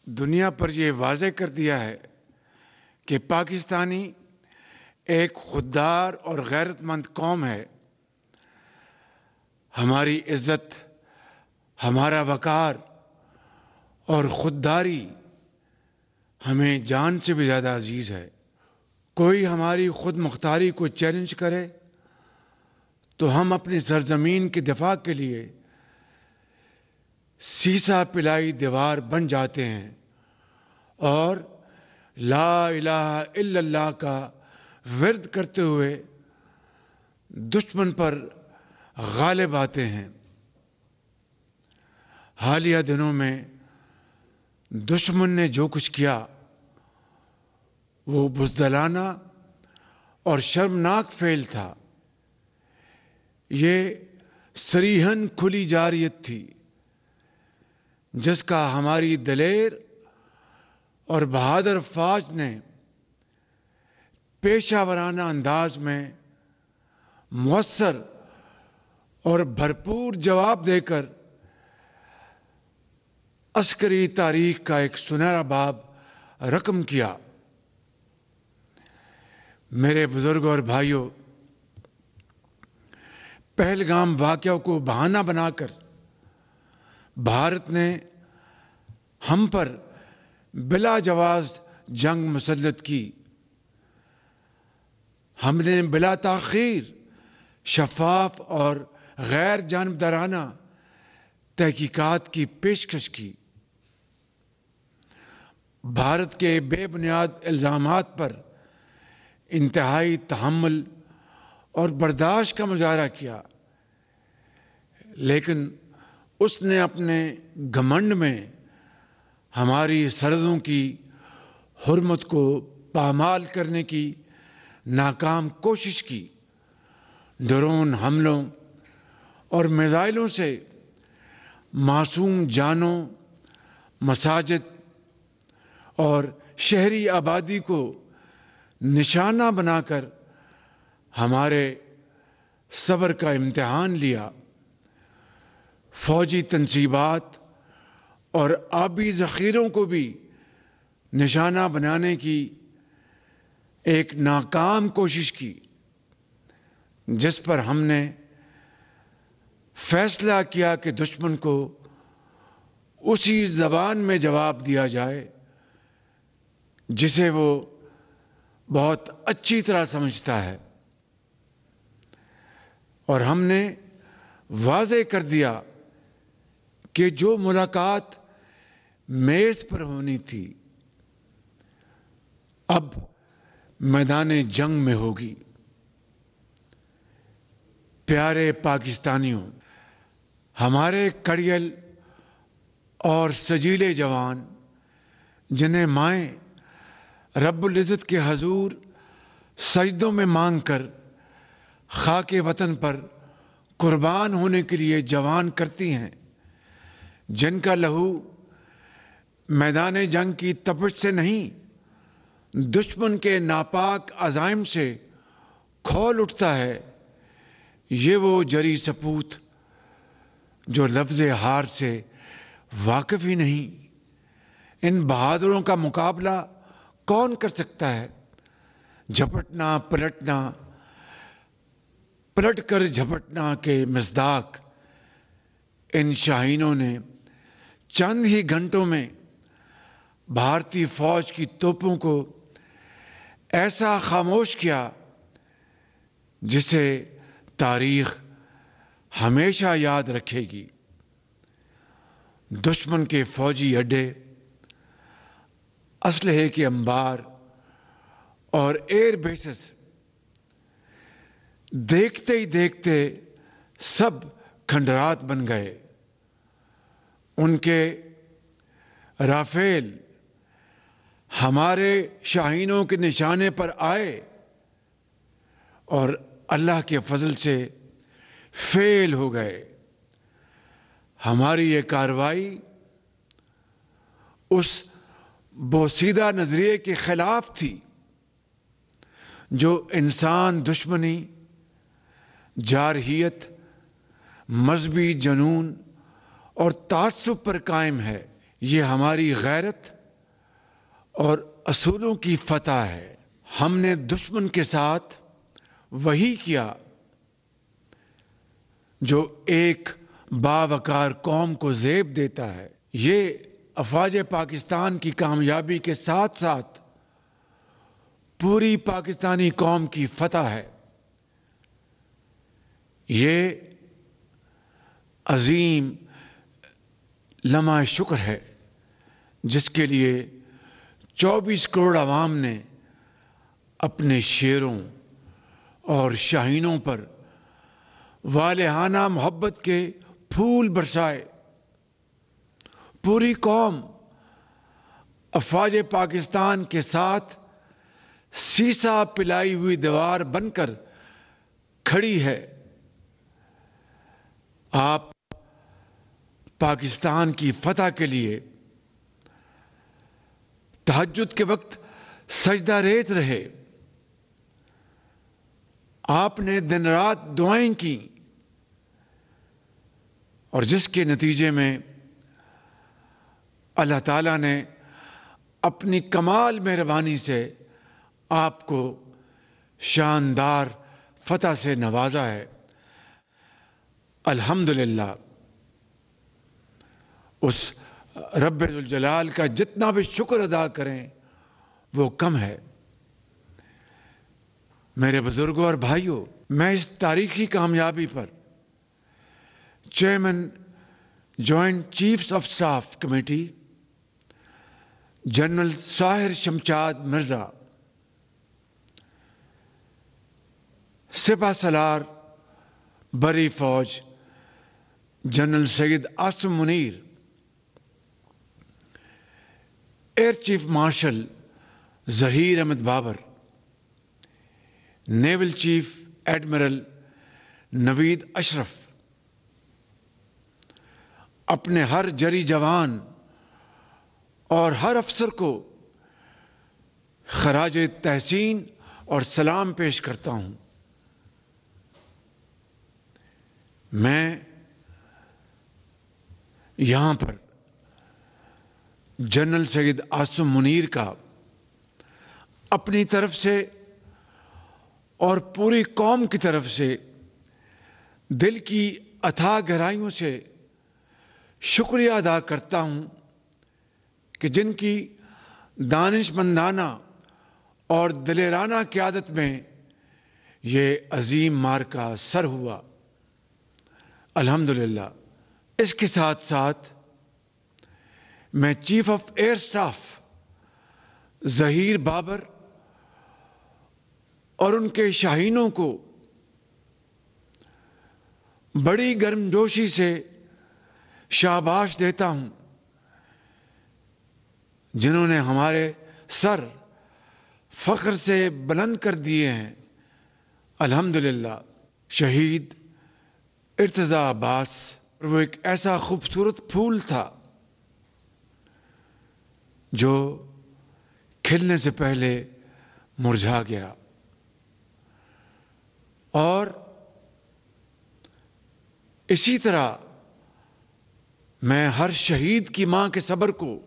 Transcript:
دنیا پر یہ واضح کر دیا ہے کہ پاکستانی ایک خوددار اور غیرت مند قوم ہے۔ ہماری عزت، ہمارا وقار اور خودداری ہمیں جان سے بھی زیادہ عزیز ہے۔ کوئی ہماری خود مختاری کو چیلنج کرے تو ہم اپنی سرزمین کی دفاع کے لیے سیسا پلائی دیوار بن جاتے ہیں اور لا الہ الا اللہ کا ورد کرتے ہوئے دشمن پر غالب آتے ہیں۔ حالیہ دنوں میں دشمن نے جو کچھ کیا وہ بزدلانہ اور شرمناک فعل تھا۔ یہ صریحاً کھلی جارحیت تھی جس کا ہماری دلیر اور بہادر فوج نے پیشہ ورانہ انداز میں مؤثر اور بھرپور جواب دے کر عسکری تاریخ کا ایک سنہرا باب رقم کیا۔ میرے بزرگوں اور بھائیوں، پہلگام واقعہ کو بہانہ بنا کر بھارت نے ہم پر بلا جواز جنگ مسلط کی۔ ہم نے بلا تاخیر شفاف اور غیر جانبدارانہ تحقیقات کی پیشکش کی۔ بھارت کے بے بنیاد الزامات پر انتہائی تحمل اور برداشت کا مظاہرہ کیا، لیکن اس نے اپنے گھمنڈ میں ہماری سرحدوں کی حرمت کو پامال کرنے کی ناکام کوشش کی۔ ڈرون حملوں اور میزائلوں سے معصوم جانوں، مساجد اور شہری آبادی کو نشانہ بنا کر ہمارے صبر کا امتحان لیا۔ فوجی تنصیبات اور آبی ذخیروں کو بھی نشانہ بنانے کی ایک ناکام کوشش کی، جس پر ہم نے فیصلہ کیا کہ دشمن کو اسی زبان میں جواب دیا جائے جسے وہ بہت اچھی طرح سمجھتا ہے، اور ہم نے واضح کر دیا کہ جو ملاقات میز پر ہونی تھی اب میدان جنگ میں ہوگی۔ پیارے پاکستانیوں، ہمارے کڑیل اور سجیلے جوان جنہیں مائیں رب العزت کے حضور سجدوں میں مانگ کر خاک وطن پر قربان ہونے کے لیے جوان کرتی ہیں، جن کا لہو میدان جنگ کی تپش سے نہیں دشمن کے ناپاک عزائم سے کھول اٹھتا ہے، یہ وہ جری سپوت جو لفظ ہار سے واقف ہی نہیں۔ ان بہادروں کا مقابلہ کون کر سکتا ہے؟ جھپٹنا پلٹنا، پلٹ کر جھپٹنا کے مصداق ان شاہینوں نے چند ہی گھنٹوں میں بھارتی فوج کی توپوں کو ایسا خاموش کیا جسے تاریخ ہمیشہ یاد رکھے گی۔ دشمن کے فوجی اڈے، اسلحے کے انبار اور ایئر بیسز دیکھتے ہی دیکھتے سب کھنڈرات بن گئے۔ ان کے رافیل ہمارے شاہینوں کے نشانے پر آئے اور اللہ کے فضل سے فیل ہو گئے۔ ہماری یہ کارروائی اس بوسیدہ نظریے کے خلاف تھی جو انسان دشمنی، جارحیت، مذہبی جنون اور تعصب پر قائم ہے۔ یہ ہماری غیرت اور اصولوں کی فتح ہے۔ ہم نے دشمن کے ساتھ وہی کیا جو ایک باوقار قوم کو زیب دیتا ہے۔ یہ افواج پاکستان کی کامیابی کے ساتھ ساتھ پوری پاکستانی قوم کی فتح ہے۔ یہ عظیم لمحہ شکر ہے جس کے لیے 24 کروڑ عوام نے اپنے شیروں اور شاہینوں پر والہانہ محبت کے پھول برسائے۔ پوری قوم افواج پاکستان کے ساتھ سیسا پلائی ہوئی دیوار بن کر کھڑی ہے۔ آپ پاکستان کی فتح کے لیے تہجد کے وقت سجدہ ریز رہے، آپ نے دن رات دعائیں کی، اور جس کے نتیجے میں اللہ تعالیٰ نے اپنی کمال مہربانی سے آپ کو شاندار فتح سے نوازا ہے۔ الحمدللہ، اس رب الجلال کا جتنا بھی شکر ادا کریں وہ کم ہے۔ میرے بزرگوں اور بھائیوں، میں اس تاریخی کامیابی پر chairman joint chiefs of staff committee general Sahir Shamshad Mirza, سپہ سالار بری فوج general Syed Asim Munir, air chief marshal Zaheer Ahmad Babar, naval chief admiral Naveed Ashraf, اپنے ہر جری جوان اور ہر افسر کو خراج تحسین اور سلام پیش کرتا ہوں۔ میں یہاں پر جنرل سید عاصم منیر کا اپنی طرف سے اور پوری قوم کی طرف سے دل کی اتھاہ گہرائیوں سے شکریہ ادا کرتا ہوں کہ جن کی دانش مندانہ اور دلیرانہ قیادت میں یہ عظیم معرکہ سر ہوا۔ الحمدللہ۔ اس کے ساتھ ساتھ میں chief of air staff Zaheer Babar اور ان کے شاہینوں کو بڑی گرمجوشی سے شاباش دیتا ہوں، جنہوں نے ہمارے سر فخر سے بلند کر دیے ہیں۔ الحمدللہ۔ شہید ارتضیٰ عباس، وہ ایک ایسا خوبصورت پھول تھا جو کھلنے سے پہلے مرجھا گیا، اور اسی طرح میں ہر شہید کی ماں کے صبر کو